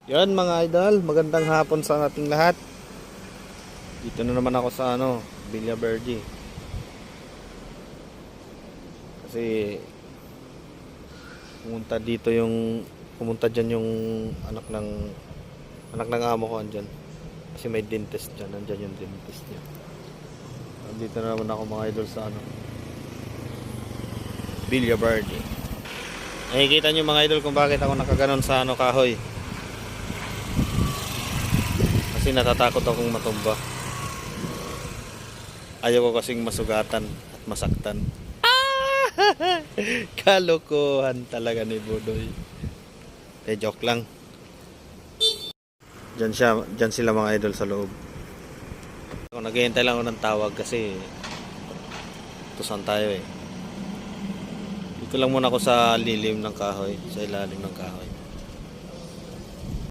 Yan mga idol, magandang hapon sa ating lahat. Dito na naman ako sa Villa Verde. Kasi pumunta diyan yung anak ng amo ko andyan. Kasi may dentist diyan, andyan yung dentist niya. Dito na naman ako mga idol sa Villa Verde. Nakikita niyo mga idol kung bakit ako nakaganon sa kahoy. Kasi natatakot akong matumba. Ayaw ko kasing masugatan at masaktan. Kalokohan talaga ni Budoy. Joke lang. Diyan sila mga idol sa loob. Naghihintay lang ako ng tawag kasi tusan tayo eh. Dito lang muna ako sa lilim ng kahoy, sa ilalim ng kahoy.